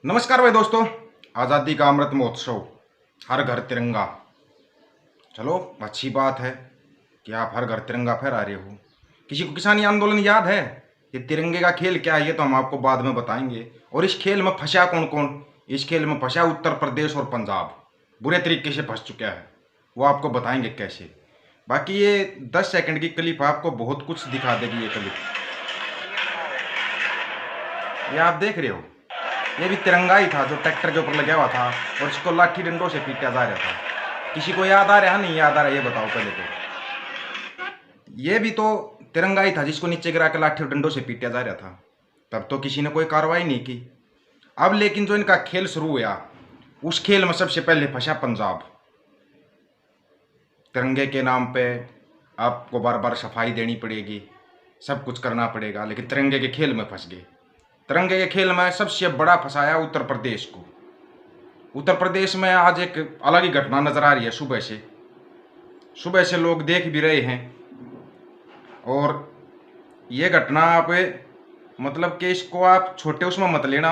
नमस्कार भाई दोस्तों। आज़ादी का अमृत महोत्सव, हर घर तिरंगा। चलो अच्छी बात है कि आप हर घर तिरंगा फहरा रहे हो। किसी को किसानी आंदोलन याद है? ये तिरंगे का खेल क्या है ये तो हम आपको बाद में बताएंगे। और इस खेल में फंसा कौन कौन? इस खेल में फंसा उत्तर प्रदेश और पंजाब, बुरे तरीके से फंस चुका है। वो आपको बताएंगे कैसे। बाकी ये 10 सेकंड की क्लिप आपको बहुत कुछ दिखा देगी। ये क्लिप ये आप देख रहे हो, ये भी तिरंगा ही था जो ट्रैक्टर के ऊपर लगा हुआ था और इसको लाठी डंडों से पीटा जा रहा था। किसी को याद आ रहा है? नहीं याद आ रहा है? ये बताओ पहले तो। ये भी तो तिरंगा ही था जिसको नीचे गिरा के लाठी डंडों से पीटा जा रहा था। तब तो किसी ने कोई कार्रवाई नहीं की। अब लेकिन जो इनका खेल शुरू हुआ, उस खेल में सबसे पहले फंसा पंजाब। तिरंगे के नाम पे आपको बार बार सफाई देनी पड़ेगी, सब कुछ करना पड़ेगा, लेकिन तिरंगे के खेल में फंस गए। तिरंगे के खेल में सबसे बड़ा फंसाया उत्तर प्रदेश को। उत्तर प्रदेश में आज एक अलग ही घटना नजर आ रही है। सुबह से लोग देख भी रहे हैं। और ये घटना आप मतलब कि इसको आप छोटे उसमें मत लेना।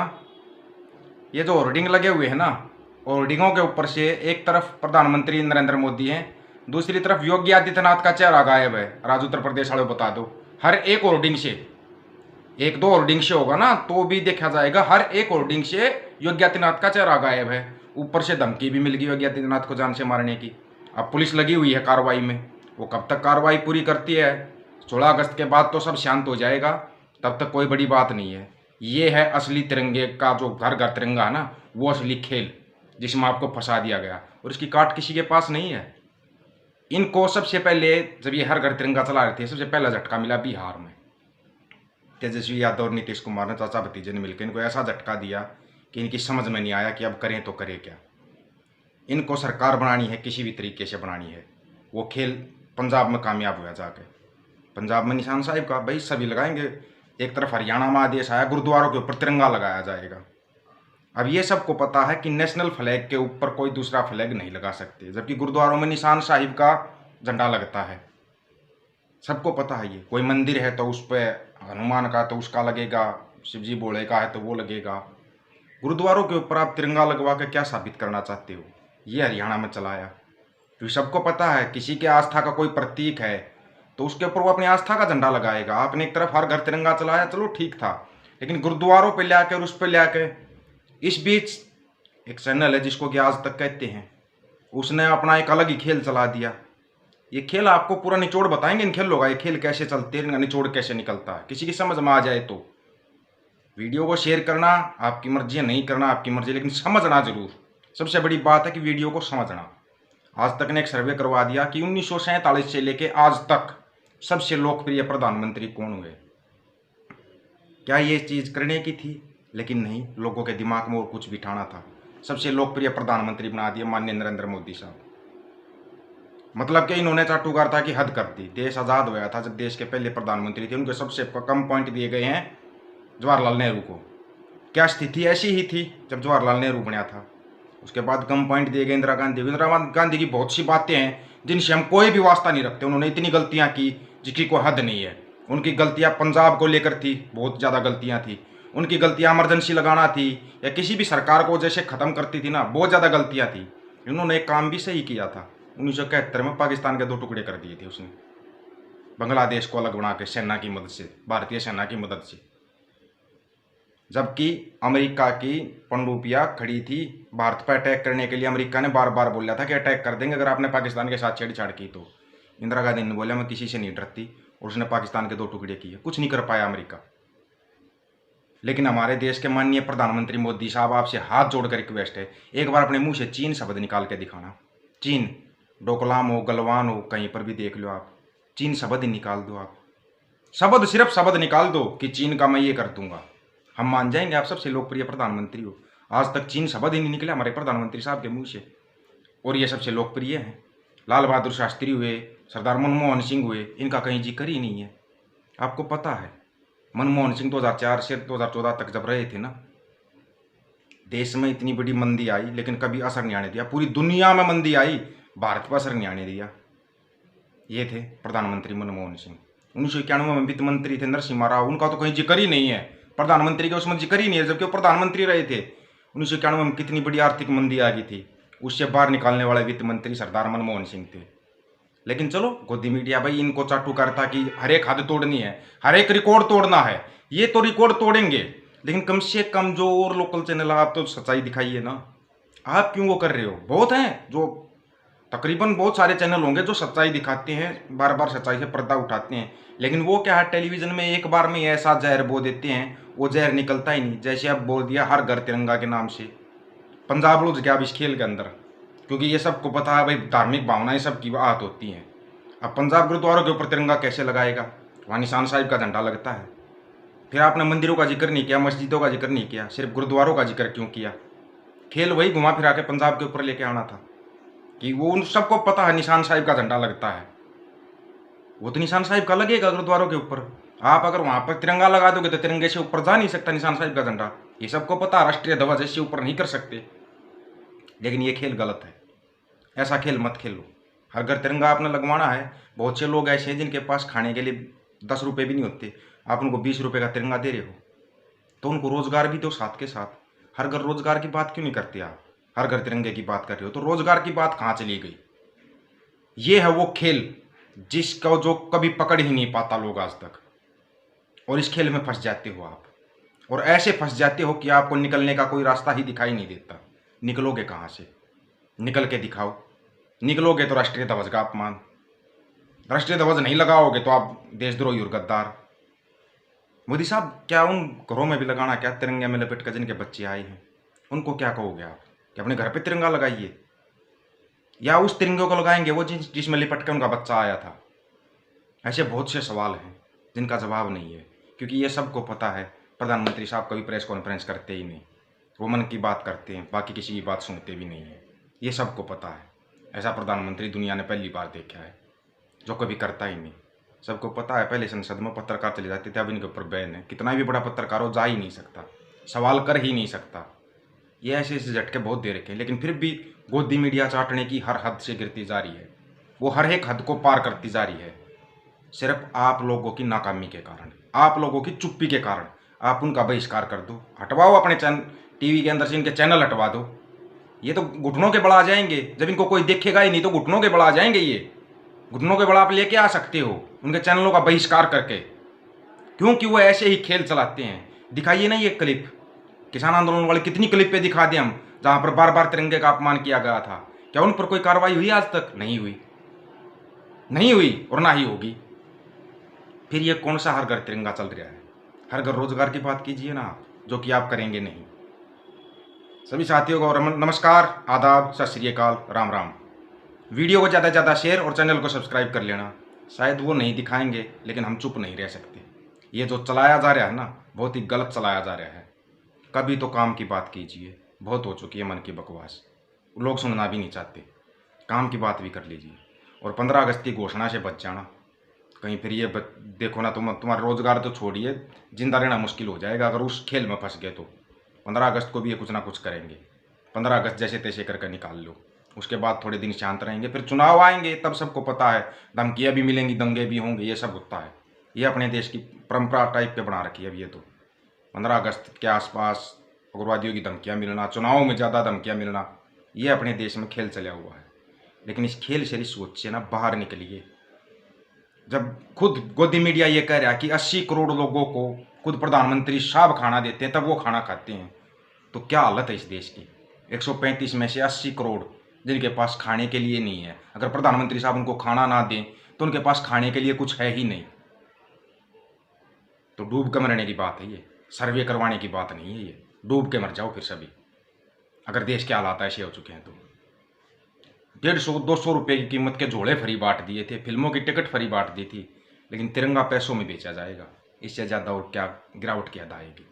ये जो होर्डिंग लगे हुए हैं ना, होर्डिंगों के ऊपर से एक तरफ प्रधानमंत्री नरेंद्र मोदी हैं, दूसरी तरफ योगी आदित्यनाथ का चेहरा गायब है। आज उत्तर प्रदेश वाले बता दो, हर एक होर्डिंग से, एक दो होर्डिंग से होगा ना तो भी देखा जाएगा, हर एक होर्डिंग से योगी आदित्यनाथ का चेहरा गायब है। ऊपर से धमकी भी मिल गई योगी आदित्यनाथ को जान से मारने की। अब पुलिस लगी हुई है कार्रवाई में। वो कब तक कार्रवाई पूरी करती है? 16 अगस्त के बाद तो सब शांत हो जाएगा, तब तक कोई बड़ी बात नहीं है। ये है असली तिरंगे का जो घर घर तिरंगा है ना, वो असली खेल जिसमें आपको फंसा दिया गया। और इसकी काट किसी के पास नहीं है। इनको सबसे पहले जब ये हर घर तिरंगा चला रहे थे, सबसे पहला झटका मिला बिहार में। तेजस्वी यादव और नीतीश कुमार ने चाचा भतीजे ने मिलकर इनको ऐसा झटका दिया कि इनकी समझ में नहीं आया कि अब करें तो करें क्या। इनको सरकार बनानी है, किसी भी तरीके से बनानी है। वो खेल पंजाब में कामयाब हुआ जाके। पंजाब में निशान साहिब का भाई सभी लगाएंगे। एक तरफ हरियाणा में आदेश आया, गुरुद्वारों के ऊपर तिरंगा लगाया जाएगा। अब ये सबको पता है कि नेशनल फ्लैग के ऊपर कोई दूसरा फ्लैग नहीं लगा सकते, जबकि गुरुद्वारों में निशान साहिब का झंडा लगता है। सबको पता है। ये कोई मंदिर है तो उस पर हनुमान का तो उसका लगेगा, शिवजी भोले का है तो वो लगेगा। गुरुद्वारों के ऊपर आप तिरंगा लगवा के क्या साबित करना चाहते हो? ये हरियाणा में चलाया। क्योंकि सबको पता है किसी के आस्था का कोई प्रतीक है तो उसके ऊपर वो अपनी आस्था का झंडा लगाएगा। आपने एक तरफ हर घर तिरंगा चलाया, चलो ठीक था, लेकिन गुरुद्वारों पे ले आकर उस पर ले आकर, इस बीच एक चैनल है जिसको कि आज तक कहते हैं, उसने अपना एक अलग ही खेल चला दिया। ये खेल आपको पूरा निचोड़ बताएंगे इन खेलों का। ये खेल कैसे चलते हैं, निचोड़ कैसे निकलता है, किसी की समझ में आ जाए तो। वीडियो को शेयर करना आपकी मर्जी है, नहीं करना आपकी मर्जी, लेकिन समझना जरूर। सबसे बड़ी बात है कि वीडियो को समझना। आज तक ने एक सर्वे करवा दिया कि 1947 से लेके आज तक सबसे लोकप्रिय प्रधानमंत्री कौन हुए। क्या ये चीज़ करने की थी? लेकिन नहीं, लोगों के दिमाग में और कुछ बिठाना था। सबसे लोकप्रिय प्रधानमंत्री बना दिया माननीय नरेंद्र मोदी साहब। मतलब कि इन्होंने चाटुकार था कि हद कर दी। देश आज़ाद हुआ था जब देश के पहले प्रधानमंत्री थे, उनके सबसे कम पॉइंट दिए गए हैं जवाहरलाल नेहरू को। क्या स्थिति ऐसी ही थी जब जवाहरलाल नेहरू बना था। उसके बाद कम पॉइंट दिए गए इंदिरा गांधी। इंदिरा गांधी की बहुत सी बातें हैं जिनसे हम कोई भी वास्ता नहीं रखते। उन्होंने इतनी गलतियां की जिसकी कोई हद नहीं है। उनकी गलतियां पंजाब को लेकर थी, बहुत ज़्यादा गलतियां थी। उनकी गलतियां इमरजेंसी लगाना थी या किसी भी सरकार को जैसे ख़त्म करती थी ना, बहुत ज़्यादा गलतियां थी। इन्होंने एक काम भी सही किया था। 1971 में पाकिस्तान के 2 टुकड़े कर दिए थे उसने, बांग्लादेश को अलग बना के सेना की मदद से, भारतीय सेना की मदद से। जबकि अमेरिका की पनडुब्बियां खड़ी थी भारत पर अटैक करने के लिए। अमेरिका ने बार बार बोला था कि अटैक कर देंगे अगर आपने पाकिस्तान के साथ छेड़छाड़ की तो। इंदिरा गांधी ने बोला मैं किसी से नहीं डरती, और उसने पाकिस्तान के 2 टुकड़े किए। कुछ नहीं कर पाया अमेरिका। लेकिन हमारे देश के माननीय प्रधानमंत्री मोदी साहब, आपसे हाथ जोड़कर रिक्वेस्ट है, एक बार अपने मुंह से चीन शब्द निकाल के दिखाना। चीन, डोकलाम हो, गलवान हो, कहीं पर भी देख लो आप, चीन शब्द ही निकाल दो आप। शब्द, सिर्फ शब्द निकाल दो कि चीन का मैं ये कर दूंगा, हम मान जाएंगे आप सबसे लोकप्रिय प्रधानमंत्री हो। आज तक चीन शब्द ही नहीं निकला हमारे प्रधानमंत्री साहब के मुंह से, और ये सबसे लोकप्रिय हैं। लाल बहादुर शास्त्री हुए, सरदार मनमोहन सिंह हुए, इनका कहीं जिक्र ही नहीं है। आपको पता है मनमोहन सिंह 2004 से 2014 तक जब रहे थे ना, देश में इतनी बड़ी मंदी आई लेकिन कभी असर नहीं आने दिया। पूरी दुनिया में मंदी आई, भारत पर असर नहीं आने दिया। ये थे प्रधानमंत्री मनमोहन सिंह। 1991 में वित्त मंत्री थे नरसिम्हा राव, उनका तो कहीं जिक्र ही नहीं है। प्रधानमंत्री के उसमें जिक्र ही नहीं है, जबकि वो प्रधानमंत्री रहे थे। 1991 में कितनी बड़ी आर्थिक मंदी आ गई थी, उससे बाहर निकालने वाले वित्त मंत्री सरदार मनमोहन सिंह थे। लेकिन चलो गोदी मीडिया भाई इनको चाटू करता कि हर एक हद तोड़नी है, हर एक रिकॉर्ड तोड़ना है, ये तो रिकॉर्ड तोड़ेंगे, लेकिन कम से कम जो और लोकल चैनल आप तो सच्चाई दिखाइए ना। आप क्यों वो कर रहे हो? बहुत हैं जो, तकरीबन बहुत सारे चैनल होंगे जो सच्चाई दिखाते हैं, बार बार सच्चाई से पर्दा उठाते हैं, लेकिन वो क्या है, टेलीविजन में एक बार में ऐसा जहर बो देते हैं, वो जहर निकलता ही नहीं। जैसे अब बोल दिया हर घर तिरंगा के नाम से, पंजाब लुझ गया अब इस खेल के अंदर, क्योंकि ये सबको पता है भाई धार्मिक भावनाएं सबकी आहत होती हैं। अब पंजाब गुरुद्वारों के ऊपर तिरंगा कैसे लगाएगा? वहाँ निशान साहिब का झंडा लगता है। फिर आपने मंदिरों का जिक्र नहीं किया, मस्जिदों का जिक्र नहीं किया, सिर्फ गुरुद्वारों का जिक्र क्यों किया? खेल वही घुमा फिरा के पंजाब के ऊपर लेके आना था कि वो उन सबको पता है निशान साहिब का झंडा लगता है, वो तो निशान साहिब का लगेगा गुरुद्वारों के ऊपर। आप अगर वहाँ पर तिरंगा लगा दोगे तो तिरंगे से ऊपर जा नहीं सकता निशान साहिब का झंडा, ये सबको पता। राष्ट्रीय ध्वज इससे ऊपर नहीं कर सकते, लेकिन ये खेल गलत है, ऐसा खेल मत खेलो। हर घर तिरंगा आपने लगवाना है। बहुत से लोग ऐसे हैं जिनके पास खाने के लिए 10 रुपये भी नहीं होते, आप उनको 20 रुपये का तिरंगा दे रहे हो, तो उनको रोजगार भी दो साथ के साथ। हर घर रोजगार की बात क्यों नहीं करते आप? हर घर तिरंगे की बात कर रहे हो, तो रोजगार की बात कहाँ चली गई? ये है वो खेल जिसका जो कभी पकड़ ही नहीं पाता लोग आज तक, और इस खेल में फंस जाते हो आप, और ऐसे फंस जाते हो कि आपको निकलने का कोई रास्ता ही दिखाई नहीं देता। निकलोगे कहाँ से? निकल के दिखाओ। निकलोगे तो राष्ट्रीय ध्वज का अपमान, राष्ट्रीय ध्वज नहीं लगाओगे तो आप देशद्रोही और गद्दार। मोदी साहब क्या उन घरों में भी लगाना क्या तिरंगे में लपेट कर जिनके बच्चे आए हैं? उनको क्या कहोगे आप कि अपने घर पे तिरंगा लगाइए, या उस तिरंगे को लगाएंगे वो जिसमें लिपट कर उनका बच्चा आया था? ऐसे बहुत से सवाल हैं जिनका जवाब नहीं है, क्योंकि ये सबको पता है प्रधानमंत्री साहब कभी प्रेस कॉन्फ्रेंस करते ही नहीं, वो मन की बात करते हैं, बाकी किसी की बात सुनते भी नहीं है। ये सबको पता है। ऐसा प्रधानमंत्री दुनिया ने पहली बार देखा है जो कभी करता ही नहीं। सबको पता है पहले संसद में पत्रकार चले जाते थे, अब इनके ऊपर बैन है। कितना भी बड़ा पत्रकार हो जा ही नहीं सकता, सवाल कर ही नहीं सकता। ये ऐसे ऐसे झटके बहुत दे रखे हैं, लेकिन फिर भी गोदी मीडिया चाटने की हर हद से गिरती जा रही है, वो हर एक हद को पार करती जा रही है, सिर्फ आप लोगों की नाकामी के कारण, आप लोगों की चुप्पी के कारण। आप उनका बहिष्कार कर दो, हटवाओ अपने टीवी के अंदर से इनके चैनल हटवा दो। ये तो घुटनों के बल आ जाएंगे, जब इनको कोई देखेगा ही नहीं तो घुटनों के बल आ जाएंगे। ये घुटनों के बल आप लेके आ सकते हो उनके चैनलों का बहिष्कार करके, क्योंकि वो ऐसे ही खेल चलाते हैं। दिखाइए ना ये क्लिप, किसान आंदोलन वाले कितनी क्लिप पे दिखा दें हम, जहां पर बार बार तिरंगे का अपमान किया गया था। क्या उन पर कोई कार्रवाई हुई? आज तक नहीं हुई, नहीं हुई और ना ही होगी। फिर ये कौन सा हर घर तिरंगा चल रहा है? हर घर रोजगार की बात कीजिए ना आप, जो कि आप करेंगे नहीं। सभी साथियों को नमस्कार, आदाब, सत श्री अकाल, राम राम। वीडियो को ज़्यादा से ज़्यादा शेयर और चैनल को सब्सक्राइब कर लेना। शायद वो नहीं दिखाएंगे, लेकिन हम चुप नहीं रह सकते। ये जो चलाया जा रहा है ना, बहुत ही गलत चलाया जा रहा है। कभी तो काम की बात कीजिए, बहुत हो चुकी है मन की बकवास, लोग सुनना भी नहीं चाहते। काम की बात भी कर लीजिए, और 15 अगस्त की घोषणा से बच जाना। कहीं फिर ये देखो ना, तुम्हारा रोजगार तो छोड़िए, जिंदा रहना मुश्किल हो जाएगा अगर उस खेल में फंस गए तो। 15 अगस्त को भी ये कुछ ना कुछ करेंगे। 15 अगस्त जैसे तैसे करके निकाल लो, उसके बाद थोड़े दिन शांत रहेंगे, फिर चुनाव आएंगे, तब सबको पता है धमकियाँ भी मिलेंगी, दंगे भी होंगे, ये सब होता है। ये अपने देश की परंपरा टाइप पे बना रखी है अब ये तो। 15 अगस्त के आसपास उग्रवादियों की धमकियाँ मिलना, चुनाव में ज़्यादा धमकियाँ मिलना, ये अपने देश में खेल चला हुआ है। लेकिन इस खेल से इस सोच से ना बाहर निकलिए। जब खुद गोदी मीडिया ये कह रहा है कि 80 करोड़ लोगों को खुद प्रधानमंत्री साहब खाना देते हैं, तब वो खाना खाते हैं, तो क्या हालत है इस देश की? 135 में से 80 करोड़ जिनके पास खाने के लिए नहीं है, अगर प्रधानमंत्री साहब उनको खाना ना दें तो उनके पास खाने के लिए कुछ है ही नहीं। तो डूब के मरने की बात है ये, सर्वे करवाने की बात नहीं है ये। डूब के मर जाओ फिर सभी, अगर देश के हालात ऐसे हो चुके हैं तो। 150-200 रुपये की कीमत के झोले फ्री बांट दिए थे, फिल्मों की टिकट फ्री बांट दी थी, लेकिन तिरंगा पैसों में बेचा जाएगा। इससे ज़्यादा और क्या गिरावट की हद आएगी?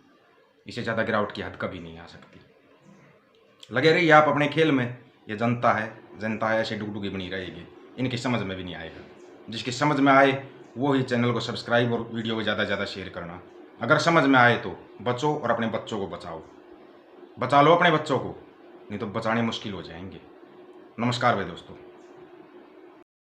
इससे ज़्यादा गिरावट की हद कभी नहीं आ सकती। लगे रहिए आप अपने खेल में। ये जनता है ऐसे डुगडुगी बनी रहेगी, इनकी समझ में भी नहीं आएगा। जिसकी समझ में आए वो ही चैनल को सब्सक्राइब और वीडियो को ज़्यादा से ज़्यादा शेयर करना। अगर समझ में आए तो बचो और अपने बच्चों को बचाओ। बचा लो अपने बच्चों को, नहीं तो बचाने मुश्किल हो जाएंगे। नमस्कार भाई दोस्तों।